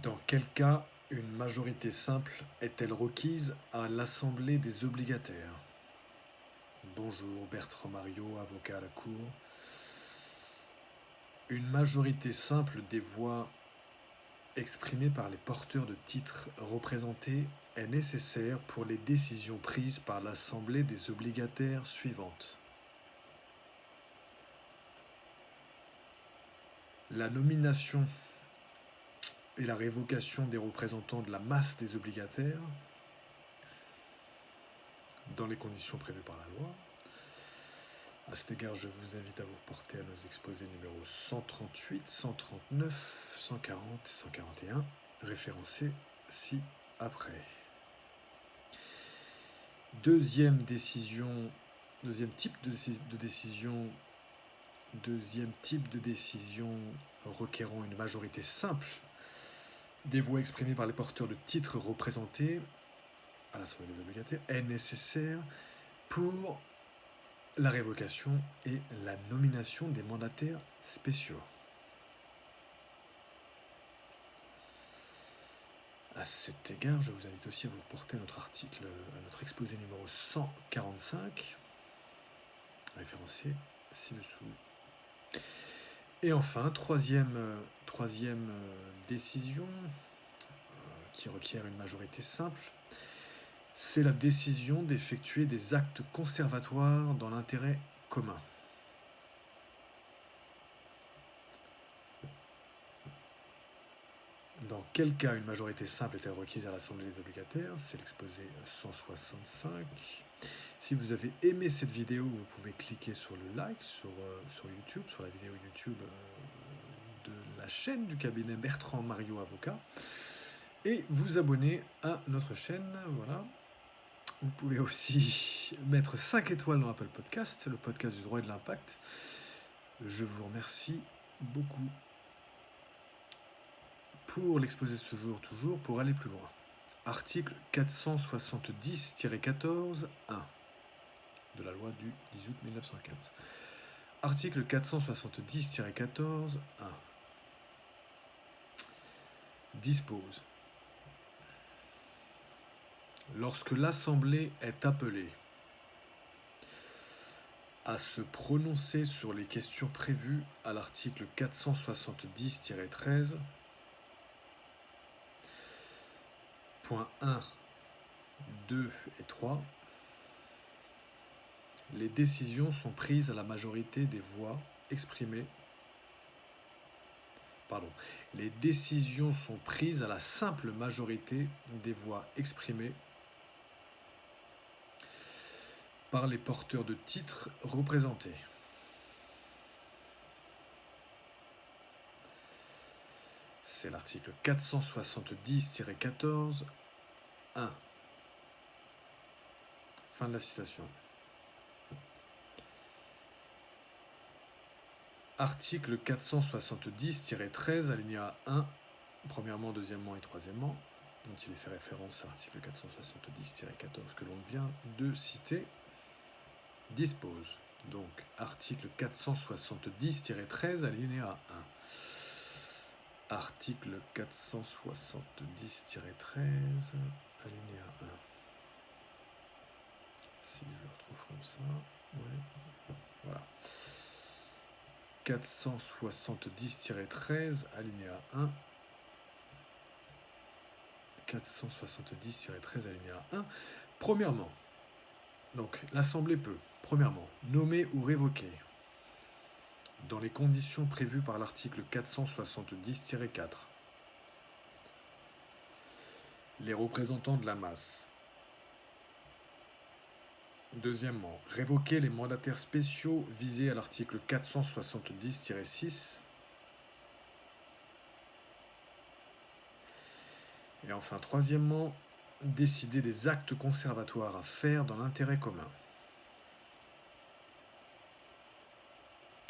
Dans quel cas une majorité simple est-elle requise à l'Assemblée des obligataires? Bonjour Bertrand Mario, avocat à la Cour. Une majorité simple des voix exprimées par les porteurs de titres représentés est nécessaire pour les décisions prises par l'Assemblée des obligataires suivantes. La nomination et la révocation des représentants de la masse des obligataires, dans les conditions prévues par la loi. À cet égard, je vous invite à vous porter à nos exposés numéros 138, 139, 140 et 141, référencés ci-après. Deuxième type de décision requérant une majorité simple des voix exprimées par les porteurs de titres représentés à l'Assemblée des obligataires est nécessaire pour la révocation et la nomination des mandataires spéciaux. À cet égard, je vous invite aussi à vous reporter à notre exposé numéro 145, référencé ci-dessous. Et enfin, troisième décision qui requiert une majorité simple, c'est la décision d'effectuer des actes conservatoires dans l'intérêt commun. Dans quel cas une majorité simple est-elle requise à l'Assemblée des obligataires? C'est l'exposé 165. Si vous avez aimé cette vidéo, vous pouvez cliquer sur le like sur YouTube, sur la vidéo YouTube de la chaîne du cabinet Bertrand Mario Avocat, et vous abonner à notre chaîne. Voilà. Vous pouvez aussi mettre 5 étoiles dans Apple Podcast, le podcast du droit et de l'impact. Je vous remercie beaucoup. Pour l'exposé de ce jour, toujours, pour aller plus loin. Article 470-14-1 de la loi du 10 août 1915. Article 470-14-1 dispose: lorsque l'Assemblée est appelée à se prononcer sur les questions prévues à l'article 470-13, points 1, 2 et 3, les décisions sont prises à la majorité des voix exprimées. Les décisions sont prises à la simple majorité des voix exprimées par les porteurs de titres représentés. C'est l'article 470-14, 1. Fin de la citation. Article 470-13, alinéa 1, premièrement, deuxièmement et troisièmement, dont il est fait référence à l'article 470-14 que l'on vient de citer, dispose. Donc, article 470-13, alinéa 1. Article 470-13, alinéa 1. Si je le retrouve comme ça, ouais. Voilà. 470-13, alinéa 1. 470-13, alinéa 1. Premièrement, donc l'Assemblée peut, premièrement, nommer ou révoquer, dans les conditions prévues par l'article 470-4, les représentants de la masse. Deuxièmement, révoquer les mandataires spéciaux visés à l'article 470-6. Et enfin, troisièmement, décider des actes conservatoires à faire dans l'intérêt commun.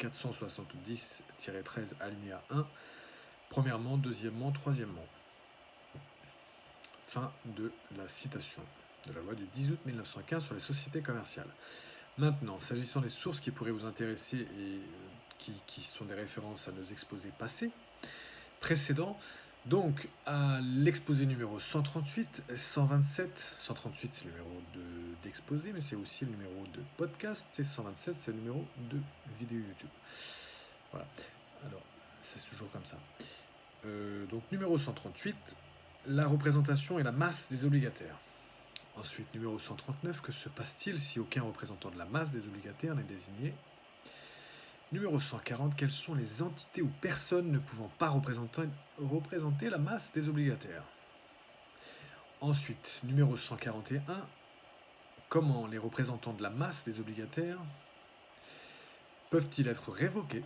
470-13, alinéa 1, premièrement, deuxièmement, troisièmement. Fin de la citation de la loi du 10 août 1915 sur les sociétés commerciales. Maintenant, s'agissant des sources qui pourraient vous intéresser et qui sont des références à nos exposés passés, précédents, Donc, à l'exposé numéro 138, 127, 138 c'est le numéro d'exposé, mais c'est aussi le numéro de podcast, et 127 c'est le numéro de vidéo YouTube. Voilà, alors c'est toujours comme ça. Donc numéro 138, la représentation et la masse des obligataires. Ensuite, numéro 139, que se passe-t-il si aucun représentant de la masse des obligataires n'est désigné? Numéro 140, quelles sont les entités ou personnes ne pouvant pas représenter la masse des obligataires? Ensuite, numéro 141, comment les représentants de la masse des obligataires peuvent-ils être révoqués?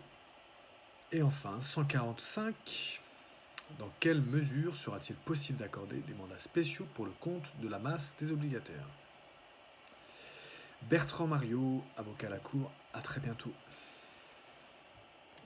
Et enfin, 145, dans quelle mesure sera-t-il possible d'accorder des mandats spéciaux pour le compte de la masse des obligataires? Bertrand Mariot, avocat à la Cour, à très bientôt.